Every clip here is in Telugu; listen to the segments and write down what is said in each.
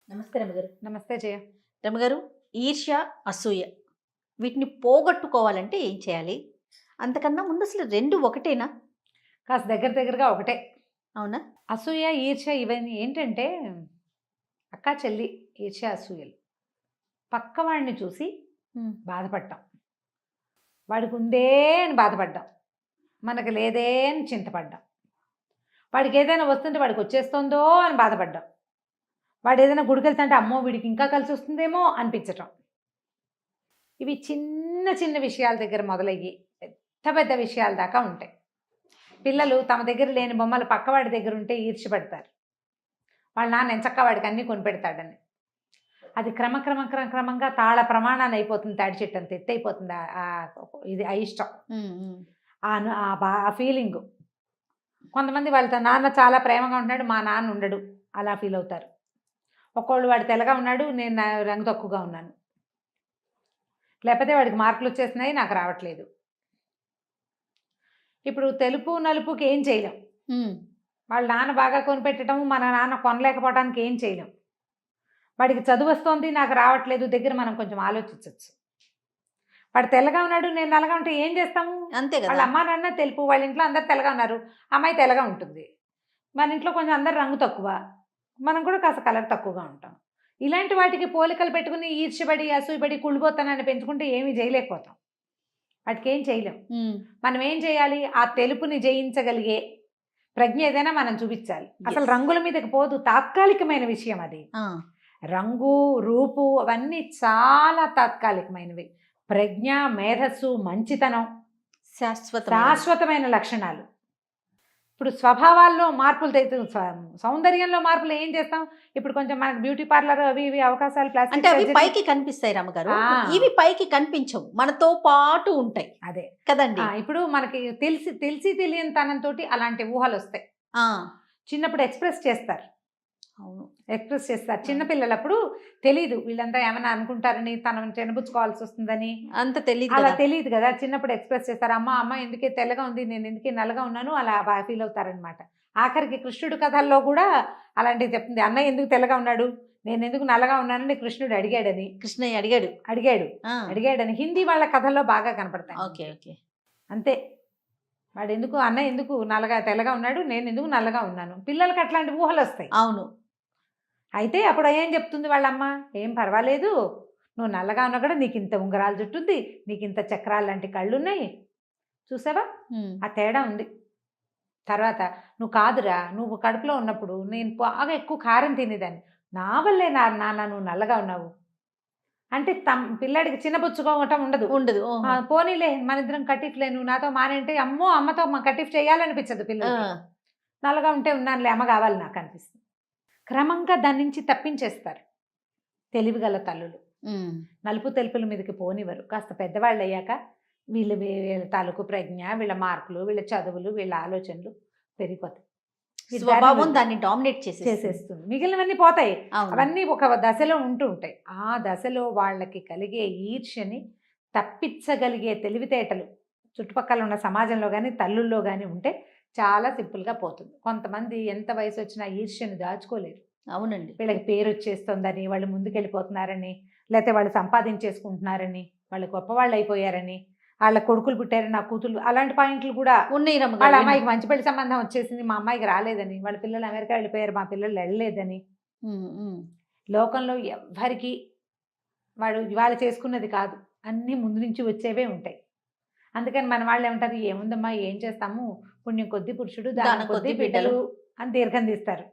నమస్తే రమగారు. నమస్తే జయ. రమగారు, ఈర్ష్య, అసూయ వీటిని పోగొట్టుకోవాలంటే ఏం చేయాలి? అంతకన్నా ముందు అసలు 2 ఒకటేనా? కాస్త దగ్గరగా ఒకటే. అవునా? అసూయ, ఈర్ష్య ఇవన్నీ ఏంటంటే అక్కా, చెల్లి ఈర్ష్య, అసూయలు. పక్కవాడిని చూసి బాధపడ్డాం. వాడికి ఉందే అని బాధపడ్డాం. మనకు లేదే అని చింతపడ్డాం. వాడికి ఏదైనా వస్తుంటే వాడికి వచ్చేస్తుందో అని బాధపడ్డాం. వాడు ఏదైనా గుడికెళ్తుంటే అమ్మో వీడికి ఇంకా కలిసి వస్తుందేమో అనిపించటం. ఇవి చిన్న చిన్న విషయాల దగ్గర మొదలయ్యి పెద్ద విషయాల దాకా ఉంటాయి. పిల్లలు తమ దగ్గర లేని బొమ్మలు పక్కవాడి దగ్గర ఉంటే ఈర్ష్యపడతారు. వాళ్ళ నాన్న ఎంచక్కా వాడికి అన్నీ కొనిపెడతాడని. అది క్రమంగా తాళ ప్రమాణాన్ని అయిపోతుంది. తాడి చెట్టు అంత ఎత్తు అయిపోతుంది. ఇది ఇష్టం, ఆ ఫీలింగు. కొంతమంది వాళ్ళతో నాన్న చాలా ప్రేమగా ఉంటున్నాడు, మా నాన్న ఉండడు, అలా ఫీల్ అవుతారు. ఒక్కోళ్ళు వాడు తెల్లగా ఉన్నాడు, నేను రంగు తక్కువగా ఉన్నాను. లేకపోతే వాడికి మార్కులు వచ్చేస్తున్నాయి, నాకు రావట్లేదు. ఇప్పుడు తెలుపు నలుపుకి ఏం చేయలేం. వాళ్ళ నాన్న బాగా కొనిపెట్టడం, మన నాన్న కొనలేకపోవడానికి ఏం చేయలేం. వాడికి చదువు వస్తుంది, నాకు రావట్లేదు దగ్గర మనం కొంచెం ఆలోచించవచ్చు. వాడు తెల్లగా ఉన్నాడు, నేను నల్లగా ఉంటే ఏం చేస్తాము? అంతే కదా. వాళ్ళ అమ్మా నాన్న తెలుపు, వాళ్ళ ఇంట్లో అందరు తెల్లగా ఉన్నారు, అమ్మాయి తెల్లగా ఉంటుంది. మన ఇంట్లో కొంచెం అందరు రంగు తక్కువ, మనం కూడా కాస్త కలర్ తక్కువగా ఉంటాం. ఇలాంటి వాటికి పోలికలు పెట్టుకుని ఈర్ష్యపడి అసూయపడి కుళ్ళిపోతానని పెంచుకుంటే ఏమీ చేయలేకపోతాం. వాటికి ఏం చేయలేం. మనం ఏం చేయాలి? ఆ తెలుపుని జయించగలిగే ప్రజ్ఞ ఏదైనా మనం చూపించాలి. అసలు రంగుల మీదకి పోదు, తాత్కాలికమైన విషయం అది. రంగు, రూపు అవన్నీ చాలా తాత్కాలికమైనవి. ప్రజ్ఞ, మేధస్సు, మంచితనం శాశ్వతమైన లక్షణాలు. ఇప్పుడు స్వభావాల్లో మార్పులు సౌందర్యంలో మార్పులు ఏం చేస్తాం? ఇప్పుడు కొంచెం మనకు బ్యూటీ పార్లర్ అవి ఇవి అవకాశాలు అంటే అవి పైకి కనిపిస్తాయి రమ్మగారు, ఇవి పైకి కనిపించవు, మనతో పాటు ఉంటాయి. అదే కదండి. ఇప్పుడు మనకి తెలియని తనంతో అలాంటి ఊహలు వస్తాయి. చిన్నప్పుడు ఎక్స్ప్రెస్ చేస్తారు. అవును, ఎక్స్ప్రెస్ చేస్తారు. చిన్నపిల్లలప్పుడు తెలీదు, వీళ్ళంతా ఏమైనా అనుకుంటారని, తనను చెనబుచ్చుకోవాల్సి వస్తుందని అంత తెలియదు, అలా తెలియదు కదా. చిన్నప్పుడు ఎక్స్ప్రెస్ చేస్తారు. అమ్మ ఎందుకే తెల్లగా ఉంది, నేను ఎందుకే నల్లగా ఉన్నాను, అలా బాగా ఫీల్ అవుతారనమాట. ఆఖరికి కృష్ణుడు కథల్లో కూడా అలాంటివి చెప్తుంది. అన్నయ్య ఎందుకు తెల్లగా ఉన్నాడు, నేను ఎందుకు నల్లగా ఉన్నానని కృష్ణుడు అడిగాడని. కృష్ణయ్య అడిగాడని హిందీ వాళ్ళ కథల్లో బాగా కనపడతాయి. ఓకే ఓకే, అంతే. వాడు ఎందుకు, అన్నయ్య ఎందుకు తెల్లగా ఉన్నాడు, నేను ఎందుకు నల్లగా ఉన్నాను, పిల్లలకి అట్లాంటి ఊహలు వస్తాయి. అవును. అయితే అప్పుడు ఏం చెప్తుంది వాళ్ళమ్మ? ఏం పర్వాలేదు, నువ్వు నల్లగా ఉన్నా కూడా నీకు ఇంత ఉంగరాల జుట్టు ఉంది, నీకు ఇంత చక్రాలు లాంటి కళ్ళు ఉన్నాయి, చూసావా ఆ తేడా ఉంది. తర్వాత నువ్వు కాదురా, నువ్వు కడుపులో ఉన్నప్పుడు నేను బాగా ఎక్కువ కారం తినేదాన్ని, నా వల్లే నాన్న నువ్వు నల్లగా ఉన్నావు అంటే పిల్లాడికి చిన్నబుచ్చుకోవటం ఉండదు. పోనీలే మన ఇద్దరం కటిఫ్లే, నువ్వు నాతో మానేంటే అమ్మో అమ్మతో కటిఫ్ చేయాలనిపించదు పిల్లలు. నల్లగా ఉంటే ఉన్నానులే, అమ్మ కావాలి నాకు అనిపిస్తుంది. క్రమంగా దాని నుంచి తప్పించేస్తారు తెలివిగల తల్లులు. నలుపు తెలుపుల మీదకి పోనివ్వరు. కాస్త పెద్దవాళ్ళు అయ్యాక వీళ్ళ తాలూకు ప్రజ్ఞ, వీళ్ళ మార్కులు, వీళ్ళ చదువులు, వీళ్ళ ఆలోచనలు పెరిగిపోతాయి. స్వభావం దాన్ని డామినేట్ చేసేస్తుంది. మిగిలినవన్నీ పోతాయి. అవన్నీ ఒక దశలో ఉంటూ ఉంటాయి. ఆ దశలో వాళ్ళకి కలిగే ఈర్ష్యని తప్పించగలిగే తెలివితేటలు చుట్టుపక్కల ఉన్న సమాజంలో కానీ తల్లుల్లో కానీ ఉంటే చాలా సింపుల్గా పోతుంది. కొంతమంది ఎంత వయసు వచ్చినా ఈర్ష్యను దాచుకోలేరు. అవునండి. వీళ్ళకి పేరు వచ్చేస్తుందని, వాళ్ళు ముందుకెళ్ళిపోతున్నారని, లేకపోతే వాళ్ళు సంపాదించేసుకుంటున్నారని, వాళ్ళు గొప్పవాళ్ళు అయిపోయారని, వాళ్ళ కొడుకులు పుట్టారు, నా కూతుళ్ళు, అలాంటి పాయింట్లు కూడా ఉన్నాయి. వాళ్ళ అమ్మాయికి మంచి పెళ్లి సంబంధం వచ్చేసింది, మా అమ్మాయికి రాలేదని, వాళ్ళ పిల్లలు అమెరికా వెళ్ళిపోయారు, మా పిల్లలు వెళ్ళలేదని. లోకంలో ఎవ్వరికి వాడు ఇవాళ చేసుకున్నది కాదు, అన్నీ ముందు నుంచి వచ్చేవే ఉంటాయి. అందుకని మన వాళ్ళు ఏమంటారు, ఏముందమ్మా ఏం చేస్తాము, పుణ్యం కొద్ది పురుషుడు దానం కొద్ది బిడ్డలు అని దీర్ఘం తీస్తారు.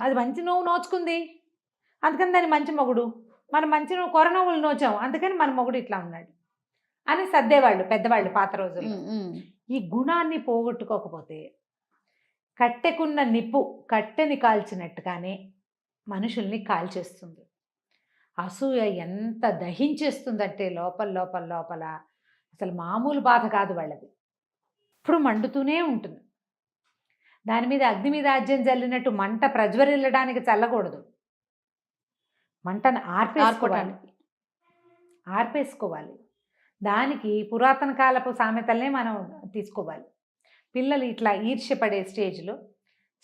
అది మంచి నువ్వు నోచుకుంది, అందుకని దాని మంచి మొగుడు, మనం మంచి కొరనవ్వులు నోచాము, అందుకని మన మొగుడు ఇట్లా ఉన్నాడు అని సర్దేవాళ్ళు పెద్దవాళ్ళు పాత రోజుల్లో. ఈ గుణాన్ని పోగొట్టుకోకపోతే కట్టెకున్న నిప్పు కట్టెని కాల్చినట్టుగానే మనుషుల్ని కాల్చేస్తుంది. అసూయ ఎంత దహించేస్తుందంటే లోపల అసలు మామూలు బాధ కాదు వాళ్ళది. ఇప్పుడు మండుతూనే ఉంటుంది. దాని మీద అగ్ని మీద ఆజ్యం జల్లినట్టు మంట ప్రజ్వరిల్లడానికి చల్లకూడదు. మంటను ఆర్పేసుకోవాలి. దానికి పురాతన కాలపు సామెతలనే మనం తీసుకోవాలి. పిల్లలు ఇట్లా ఈర్ష్యపడే స్టేజ్లో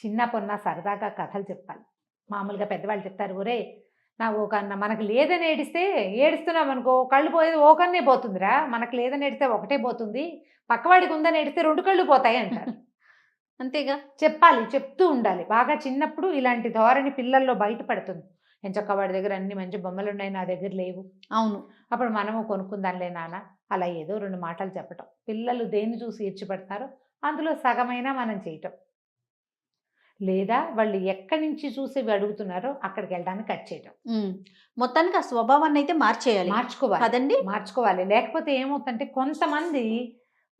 చిన్న పొన్న సరదాగా కథలు చెప్పాలి. మామూలుగా పెద్దవాళ్ళు చెప్తారు, ఒరే నా ఓ కన్నా మనకు లేదని ఏడిస్తే ఏడుస్తున్నాం అనుకో కళ్ళు పోయేది ఓ కన్నే పోతుందిరా, మనకు లేదని ఏడిస్తే ఒకటే పోతుంది, పక్కవాడికి ఉందని ఏడిస్తే 2 కళ్ళు పోతాయి అంటారు. అంతేగా. చెప్పాలి, చెప్తూ ఉండాలి. బాగా చిన్నప్పుడు ఇలాంటి ధోరణి పిల్లల్లో బయటపడుతుంది. ఎంచక్కా వాడి దగ్గర అన్ని మంచి బొమ్మలున్నాయి, నా దగ్గర లేవు. అవును. అప్పుడు మనము కొనుక్కుందాంలే నాన్న, అలా ఏదో 2 మాటలు చెప్పటం. పిల్లలు దేన్ని చూసి ఈర్చిపడతారో అందులో సగమైనా మనం చేయటం. లేదా వాళ్ళు ఎక్కడి నుంచి చూసి అడుగుతున్నారో అక్కడికి వెళ్ళడానికి కట్ చేయటం. మొత్తానికి ఆ స్వభావాన్ని అయితే మార్చేయాలి మార్చుకోవాలి కదండి. మార్చుకోవాలి. లేకపోతే ఏమవుతుందంటే కొంతమంది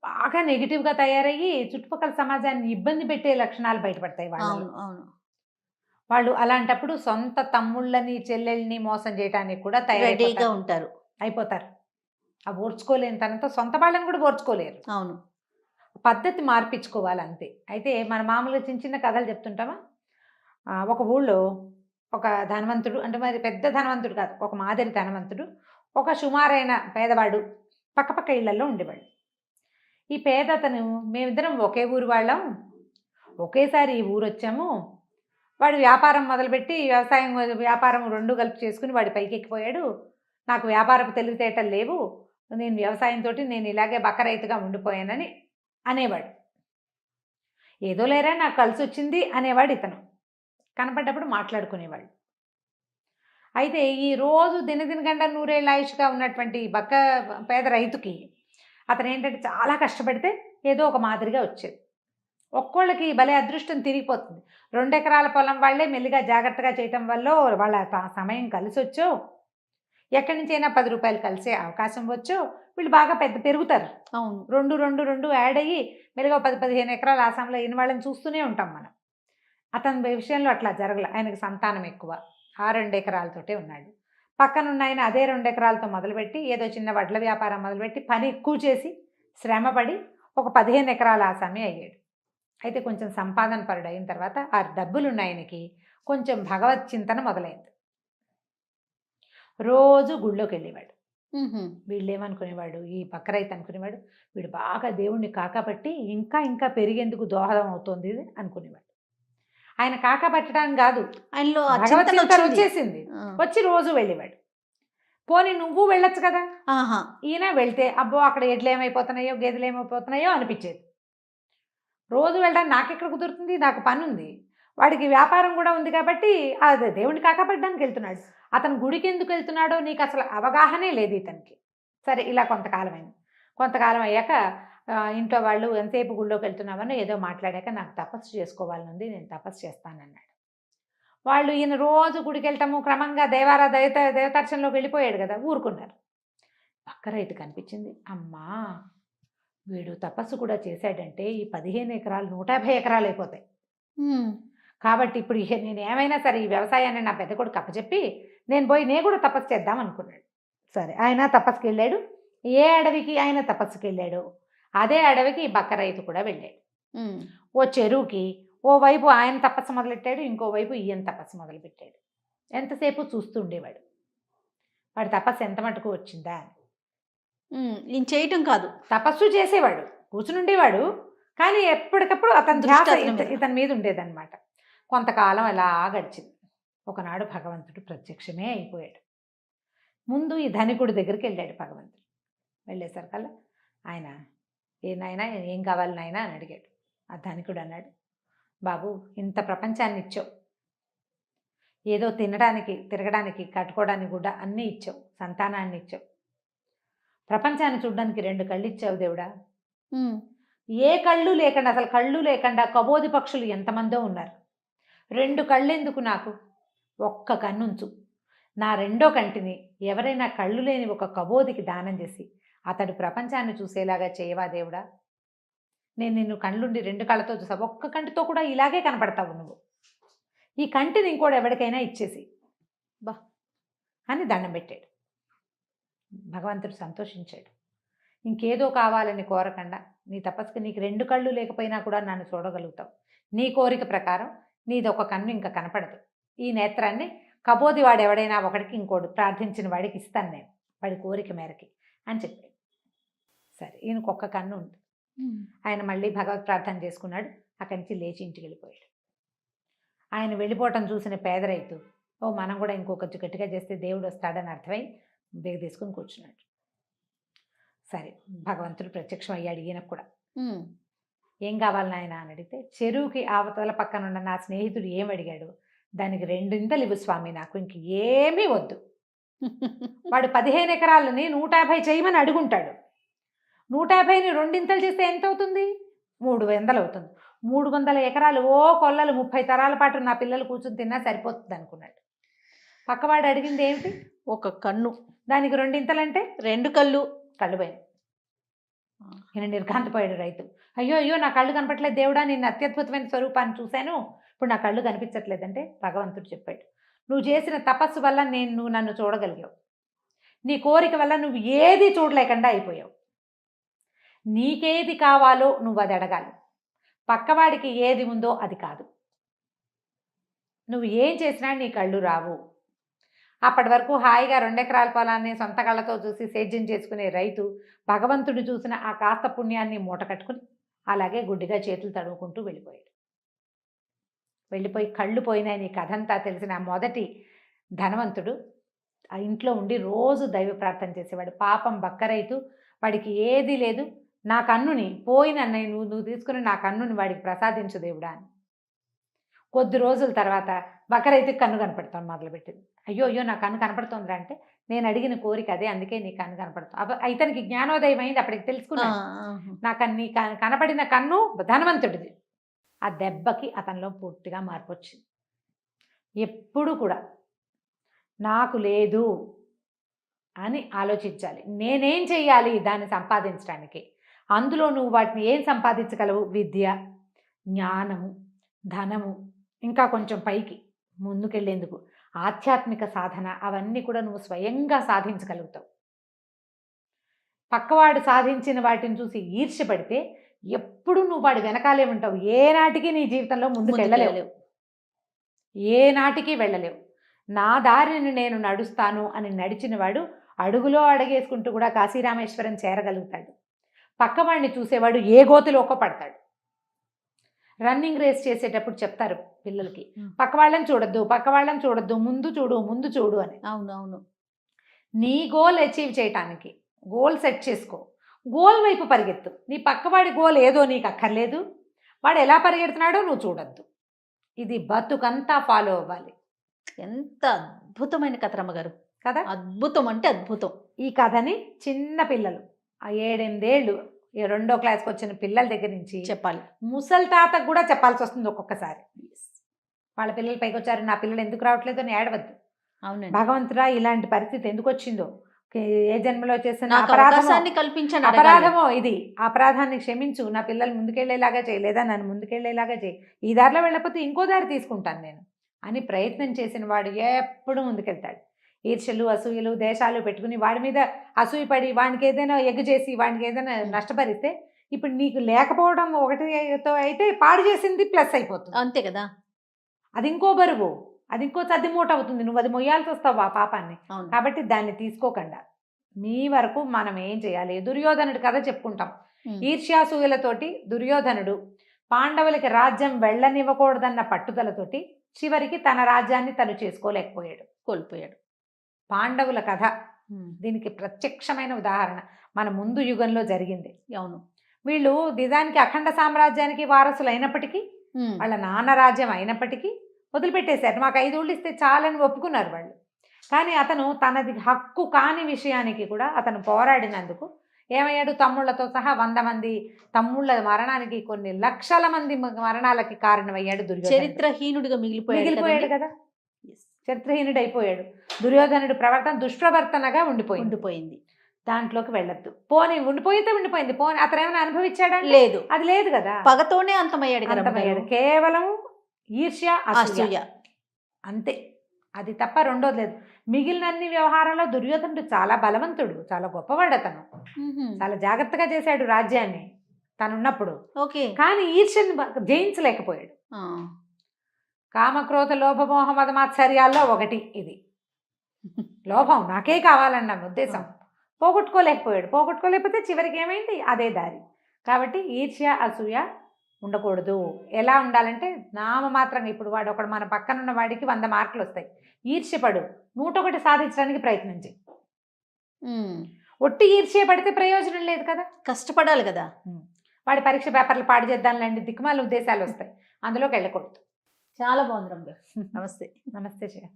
బాగా నెగిటివ్గా తయారయ్యి చుట్టుపక్కల సమాజాన్ని ఇబ్బంది పెట్టే లక్షణాలు బయటపడతాయి వాళ్ళు. అవును అవును. వాళ్ళు అలాంటప్పుడు సొంత తమ్ముళ్ళని చెల్లెల్ని మోసం చేయడానికి కూడా రెడీగా తయారైపోతారు, ఉంటారు. అయిపోతారు. ఆ ఓర్చుకోలేని తనంతో సొంత వాళ్ళని కూడా ఓర్చుకోలేరు. అవును. పద్ధతి మార్పించుకోవాలి అంతే. అయితే మన మామూలుగా చిన్న చిన్న కథలు చెప్తుంటామా. ఒక ఊళ్ళో ఒక ధనవంతుడు, అంటే మరి పెద్ద ధనవంతుడు కాదు, ఒక మాదిరి ధనవంతుడు, ఒక సుమారైన పేదవాడు పక్కపక్క ఇళ్లలో ఉండేవాడు. ఈ పేద అతను, మేమిద్దరం ఒకే ఊరు వాళ్ళం, ఒకేసారి ఈ ఊరు వచ్చాము. వాడు వ్యాపారం మొదలుపెట్టి వ్యవసాయం వ్యాపారం 2 కలిపి చేసుకుని వాడి పైకి ఎక్కిపోయాడు. నాకు వ్యాపారపు తెలివితేటలు లేవు, నేను వ్యవసాయంతో నేను ఇలాగే బక్క రైతుగా ఉండిపోయానని అనేవాడు. ఏదో లేరా నాకు కలిసి వచ్చింది అనేవాడు ఇతను. కనపడ్డప్పుడు మాట్లాడుకునేవాడు. అయితే ఈ రోజు దినదినగండ 100 ఏళ్ళ ఆయుష్గా ఉన్నటువంటి బక్క పేద రైతుకి అతను ఏంటంటే చాలా కష్టపడితే ఏదో ఒక మాదిరిగా వచ్చేది. ఒక్కోళ్ళకి భలే అదృష్టం తిరిగిపోతుంది. 2 ఎకరాల పొలం వాళ్ళే మెల్లిగా జాగ్రత్తగా చేయటం వల్ల వాళ్ళ సమయం కలిసి వచ్చో, ఎక్కడి నుంచైనా 10 రూపాయలు కలిసే అవకాశం వచ్చో వీళ్ళు బాగా పెరుగుతారు. అవును. 2 యాడ్ అయ్యి మెల్లిగా 10-15 ఎకరాల ఆసాంలో అయిన వాళ్ళని చూస్తూనే ఉంటాం మనం. అతని విషయంలో అట్లా జరగల. ఆయనకు సంతానం ఎక్కువ, ఆ 2 ఎకరాలతోటే ఉన్నాడు. పక్కనున్న ఆయన అదే 2 ఎకరాలతో మొదలుపెట్టి ఏదో చిన్న వడ్ల వ్యాపారం మొదలుపెట్టి పని ఎక్కువ చేసి శ్రమపడి ఒక 15 ఎకరాల ఆసామి అయ్యాడు. అయితే కొంచెం సంపాదన పరుడు అయిన తర్వాత ఆ డబ్బులున్న ఆయనకి కొంచెం భగవత్ చింతన మొదలైంది. రోజు గుళ్ళోకి వెళ్ళేవాడు. వీళ్ళు ఏమనుకునేవాడు, ఈ పక్క రైతు అనుకునేవాడు, వీడు బాగా దేవుణ్ణి కాకపట్టి ఇంకా ఇంకా పెరిగేందుకు దోహదం అవుతుంది ఇది అనుకునేవాడు. ఆయన కాకపట్టడానికి కాదు, ఆయనలో ఆ భగవత్ చింతన చింతన వచ్చింది. వచ్చేసింది. వచ్చి రోజు వెళ్ళేవాడు. పోనీ నువ్వు వెళ్ళొచ్చు కదా. ఆహా. ఈయన వెళ్తే అబ్బో అక్కడ ఎడ్లు ఏమైపోతున్నాయో గేదెలు ఏమైపోతున్నాయో అనిపించేది. రోజు వెళ్ళడానికి నాకెక్కడ కుదురుతుంది, నాకు పని ఉంది, వాడికి వ్యాపారం కూడా ఉంది కాబట్టి అది దేవుడిని కాకపడడానికి వెళ్తున్నాడు. అతను గుడికి ఎందుకు వెళ్తున్నాడో నీకు అసలు అవగాహనే లేదు ఇతనికి. సరే ఇలా కొంతకాలం అయ్యాక ఇంట్లో వాళ్ళు ఎంతసేపు గుళ్ళోకి వెళ్తున్నామని ఏదో మాట్లాడాక నాకు తపస్సు చేసుకోవాలని ఉంది, నేను తపస్సు చేస్తానన్నాడు. వాళ్ళు ఈయన రోజు గుడికి వెళ్ళటము క్రమంగా దేవతార్చనలోకి వెళ్ళిపోయాడు కదా, ఊరుకున్నారు. పక్క రైతు కనిపించింది, అమ్మా వీడు తపస్సు కూడా చేశాడంటే ఈ 15 ఎకరాలు 150 ఎకరాలు అయిపోతాయి. కాబట్టి ఇప్పుడు నేను ఏమైనా సరే ఈ వ్యవసాయాన్ని నా పెద్ద కొడుకు అప్పచెప్పి నేను కూడా తపస్సు చేద్దాం అనుకున్నాడు. సరే ఆయన తపస్సుకి వెళ్ళాడు. ఏ అడవికి ఆయన తపస్సుకి వెళ్ళాడు అదే అడవికి ఈ బక్క రైతు కూడా వెళ్ళాడు. ఓ చెరువుకి ఓవైపు ఆయన తపస్సు మొదలెట్టాడు, ఇంకోవైపు ఈయన తపస్సు మొదలుపెట్టాడు. ఎంతసేపు చూస్తూ ఉండేవాడు, వాడి తపస్సు ఎంత మటుకు వచ్చిందా అని. ఈయన చేయటం కాదు, తపస్సు చేసేవాడు, కూర్చునుండేవాడు, కానీ ఎప్పటికప్పుడు అతని ధ్యాస ఇతని మీద ఉండేదన్నమాట. కొంతకాలం అలా గడిచింది. ఒకనాడు భగవంతుడు ప్రత్యక్షమే అయిపోయాడు. ముందు ఈ ధనికుడి దగ్గరికి వెళ్ళాడు భగవంతుడు. వెళ్ళేసరికల్లా ఆయన నాయనా ఏం కావాలి నాయనా అని అడిగాడు. ఆ ధనికుడు అన్నాడు, బాబు ఇంత ప్రపంచాన్ని ఇచ్చావు, ఏదో తినడానికి తిరగడానికి కట్టుకోవడానికి కూడా అన్నీ ఇచ్చావు, సంతానాన్ని ఇచ్చావు, ప్రపంచాన్ని చూడడానికి 2 కళ్ళు ఇచ్చావు దేవుడా. ఏ కళ్ళు లేకుండా, అసలు కళ్ళు లేకుండా కబోది పక్షులు ఎంతమందో ఉన్నారు. 2 కళ్ళు ఎందుకు నాకు, ఒక్క కన్నుంచు, నా 2వ కంటిని ఎవరైనా కళ్ళు లేని ఒక కబోదికి దానం చేసి అతడు ప్రపంచాన్ని చూసేలాగా చేయవా దేవుడా. నేను నిన్ను కళ్ళుండి 2 కళ్ళతో చూసా, ఒక్క కంటితో కూడా ఇలాగే కనపడతావు నువ్వు, ఈ కంటిని ఇంకోటి ఎవరికైనా ఇచ్చేసి బా అని దండం పెట్టాడు. భగవంతుడు సంతోషించాడు. ఇంకేదో కావాలని కోరకుండా నీ తపస్సుకి నీకు 2 కళ్ళు లేకపోయినా కూడా నన్ను చూడగలుగుతావు, నీ కోరిక ప్రకారం నీది ఒక కన్ను ఇంకా కనపడదు, ఈ నేత్రాన్ని కబోది వాడు ఎవడైనా ఒకడికి ఇంకోటి ప్రార్థించిన వాడికి ఇస్తాను నేను, వాడి కోరిక మేరకి అని చెప్పాడు. సరే ఈయనకు ఒక్క కన్ను ఉంది. ఆయన మళ్ళీ భగవత్ ప్రార్థన చేసుకున్నాడు. అక్కడి నుంచి లేచి ఇంటికి వెళ్ళిపోయాడు. ఆయన వెళ్ళిపోవటం చూసిన పేద రైతు ఓ మనం కూడా ఇంకొంచెం గట్టిగా చేస్తే దేవుడు వస్తాడని అర్థమై బేగ తీసుకుని కూర్చున్నాడు. సరే, భగవంతుడు ప్రత్యక్షం అయ్యాడు ఈయనకు కూడా. ఏం కావాలి నాయన అని అడిగితే, చెరువుకి అవతల పక్కన ఉన్న నా స్నేహితుడు ఏం అడిగాడు, దానికి 2 ఇంతలు ఇవ్వు స్వామి, నాకు ఇంక ఏమీ వద్దు. వాడు 15 ఎకరాలని 150 చేయమని అడుగుంటాడు. 150ని 2 ఇంతలు చేస్తే ఎంత అవుతుంది? 300 అవుతుంది. 300 ఎకరాలు ఓ కొల్లలు 30 తరాల పాటు నా పిల్లలు కూర్చుని తిన్నా సరిపోతుంది అనుకున్నాడు. పక్కవాడు అడిగింది ఏమిటి? ఒక కన్ను. దానికి 2 ఇంతలంటే 2 కళ్ళు. కళ్ళు పోయినాయి. ఈయన నిర్ఘాంతపోయాడు రైతు. అయ్యో అయ్యో, నా కళ్ళు కనపట్లేదు దేవుడా, నిన్ను అత్యద్భుతమైన స్వరూపాన్ని చూశాను, ఇప్పుడు నా కళ్ళు కనిపించట్లేదంటే భగవంతుడు చెప్పాడు, నువ్వు చేసిన తపస్సు వల్ల నువ్వు నన్ను చూడగలిగావు. నీ కోరిక వల్ల నువ్వు ఏది చూడలేకుండా అయిపోయావు. నీకేది కావాలో నువ్వు అది అడగాలి, పక్కవాడికి ఏది ఉందో అది కాదు. నువ్వు ఏం చేసినా నీ కళ్ళు రావు. అప్పటి వరకు హాయిగా 2 ఎకరాల పొలాన్ని సొంత కళ్ళతో చూసి సేద్యం చేసుకునే రైతు భగవంతుడు చూసిన ఆ కాస్త పుణ్యాన్ని మూట కట్టుకుని అలాగే గుడ్డిగా చేతులు తడుముకుంటూ వెళ్ళిపోయాడు. వెళ్ళిపోయి కళ్ళు పోయినాయి. నీ కథంతా తెలిసిన ఆ మొదటి ధనవంతుడు ఆ ఇంట్లో ఉండి రోజు దైవ ప్రార్థన చేసేవాడు. పాపం బక్క రైతు, వాడికి ఏదీ లేదు, నా కన్నుని పోయిన నువ్వు తీసుకుని నా కన్నుని వాడికి ప్రసాదించు దేవుడా అని. కొద్ది రోజుల తర్వాత బక్క రైతుకి కన్ను కనపడతాను మొదలుపెట్టింది. అయ్యో అయ్యో, నా కన్ను కనపడుతుందిరా అంటే, నేను అడిగిన కోరిక అదే, అందుకే నీ కన్ను కనపడుతుంది. ఇతనికి జ్ఞానోదయం అయింది. అప్పటికి తెలుసుకున్నాను, నా కన్ను కనపడిన కన్ను ధనవంతుడిది. ఆ దెబ్బకి అతనిలో పూర్తిగా మార్పు వచ్చింది. ఎప్పుడు కూడా నాకు లేదు అని ఆలోచించాలి. నేనేం చెయ్యాలి దాన్ని సంపాదించడానికి? అందులో నువ్వు వాటిని ఏం సంపాదించగలవు? విద్య, జ్ఞానము, ధనము, ఇంకా కొంచెం పైకి ముందుకెళ్ళేందుకు ఆధ్యాత్మిక సాధన, అవన్నీ కూడా నువ్వు స్వయంగా సాధించగలుగుతావు. పక్కవాడు సాధించిన వాటిని చూసి ఈర్ష్యపడితే ఎప్పుడు నువ్వు వాడి వెనకాలే ఉంటావు. ఏనాటికి నీ జీవితంలో ముందుకు వెళ్ళలేవు, ఏనాటికి వెళ్ళలేవు. నా దారిని నేను నడుస్తాను అని నడిచిన వాడు అడుగులో అడుగేసుకుంటూ కూడా కాశీరామేశ్వరం చేరగలుగుతాడు. పక్కవాడిని చూసేవాడు ఏ గోతిలోకో పడతాడు. రన్నింగ్ రేస్ చేసేటప్పుడు చెప్తారు పిల్లలకి, పక్కవాళ్ళని చూడొద్దు, పక్కవాళ్ళని చూడొద్దు, ముందు చూడు, ముందు చూడు అని. అవునవును. నీ గోల్ అచీవ్ చేయటానికి గోల్ సెట్ చేసుకో, గోల్ వైపు పరిగెత్తు. నీ పక్కవాడి గోల్ ఏదో నీకు అక్కర్లేదు, వాడు ఎలా పరిగెడుతున్నాడో నువ్వు చూడొద్దు. ఇది బతుకంతా ఫాలో అవ్వాలి. ఎంత అద్భుతమైన కథ రమ్మగారు కదా, అద్భుతం అంటే అద్భుతం. ఈ కథని చిన్న పిల్లలు, ఆ 7-8 ఏళ్ళు 2వ క్లాస్కి వచ్చిన పిల్లల దగ్గర నుంచి చెప్పాలి. ముసలి తాతకు కూడా చెప్పాల్సి వస్తుంది ఒక్కొక్కసారి. వాళ్ళ పిల్లలు పైకి వచ్చారు, నా పిల్లలు ఎందుకు రావట్లేదు అని ఏడవద్దు. అవునండి. భగవంతుడా ఇలాంటి పరిస్థితి ఎందుకు వచ్చిందో, ఏ జన్మలో చేసిన అవకాశాన్ని కల్పించండి, అపరాధమో ఇది, అపరాధాన్ని క్షమించు, నా పిల్లలు ముందుకెళ్లేలాగా చేయి, లేదా నన్ను ముందుకెళ్లేలాగా చేయి, ఈ దారిలో వెళ్ళకపోతే ఇంకో దారి తీసుకుంటాను నేను అని ప్రయత్నం చేసిన వాడు ఎప్పుడు ముందుకెళ్తాడు. ఈర్ష్యలు, అసూయలు, దేశాలు పెట్టుకుని వాడి మీద అసూయపడి వాడికి ఏదైనా ఎగ్గు చేసి వాడికి ఏదైనా నష్టపరిస్తే, ఇప్పుడు నీకు లేకపోవడం ఒకటితో అయితే పాడు చేసింది ప్లస్ అయిపోతుంది. అంతే కదా, అది ఇంకో బరువు, అది ఇంకో చద్దిమూట అవుతుంది, నువ్వు అది మొయ్యాల్సి వస్తావు ఆ పాపాన్ని. కాబట్టి దాన్ని తీసుకోకుండా మీ వరకు మనం ఏం చేయాలి? దుర్యోధనుడి కథ చెప్పుకుంటాం. ఈర్ష్యాసూయలతోటి దుర్యోధనుడు పాండవులకి రాజ్యం వెళ్ళనివ్వకూడదన్న పట్టుదలతోటి చివరికి తన రాజ్యాన్ని తను చేసుకోలేకపోయాడు, కోల్పోయాడు. పాండవుల కథ దీనికి ప్రత్యక్షమైన ఉదాహరణ మన ముందు యుగంలో జరిగింది. అవును, వీళ్ళు నిజానికి అఖండ సామ్రాజ్యానికి వారసులు అయినప్పటికీ, వాళ్ళ నాన్న రాజ్యం అయినప్పటికీ వదిలిపెట్టేశారు. మాకు 5 ఊళ్ళు ఇస్తే చాలని ఒప్పుకున్నారు వాళ్ళు. కానీ అతను తనది హక్కు కాని విషయానికి కూడా అతను పోరాడినందుకు ఏమయ్యాడు? తమ్ముళ్లతో సహా 100 మంది తమ్ముళ్ళ మరణానికి, కొన్ని లక్షల మంది మరణాలకి కారణమయ్యాడు దుర్యోధనుడు. చరిత్రహీనుడిగా మిగిలిపోయాడు కదా, చరిత్రహీనుడు అయిపోయాడు. దుర్యోధనుడు ప్రవర్తన దుష్ప్రవర్తనగా ఉండిపోయింది. దాంట్లోకి వెళ్ళొద్దు. పోనీ ఉండిపోయింది, పోనీ అతను ఏమైనా అనుభవించాడా? లేదు, అది లేదు కదా, పగతోనే అంతమయ్యాడు. కేవలం ఈర్ష్య, అసూయ అంతే, అది తప్ప రెండోది లేదు. మిగిలినన్ని వ్యవహారాల్లో దుర్యోధనుడు చాలా బలవంతుడు, చాలా గొప్పవాడు. అతను చాలా జాగ్రత్తగా చేశాడు రాజ్యాన్ని తనున్నప్పుడు. ఓకే, కానీ ఈర్ష్యను జయించలేకపోయాడు. కామక్రోధ లోభమోహ మదమాత్సర్యాల్లో ఒకటి ఇది. లోభం, నాకే కావాలన్న ఉద్దేశం పోగొట్టుకోలేకపోయాడు. పోగొట్టుకోలేకపోతే చివరికి ఏమైంది? అదే దారి. కాబట్టి ఈర్ష్య, అసూయ ఉండకూడదు. ఎలా ఉండాలంటే నామమాత్రంగా ఇప్పుడు వాడు ఒకడు మన పక్కన ఉన్న వాడికి 100 మార్కులు వస్తాయి. ఈర్ష్యపడు, 101 సాధించడానికి ప్రయత్నం చేయి. ఒట్టి ఈర్ష్య పడితే ప్రయోజనం లేదు కదా. కష్టపడాలి కదా. వాడి పరీక్ష పేపర్లు పాడు చేద్దాంలేండి దిక్కుమాల ఉద్దేశాలు వస్తాయి. అందులోకి వెళ్ళకూడదు. చాలా బాగుంది రమ్య. నమస్తే. నమస్తే జయ.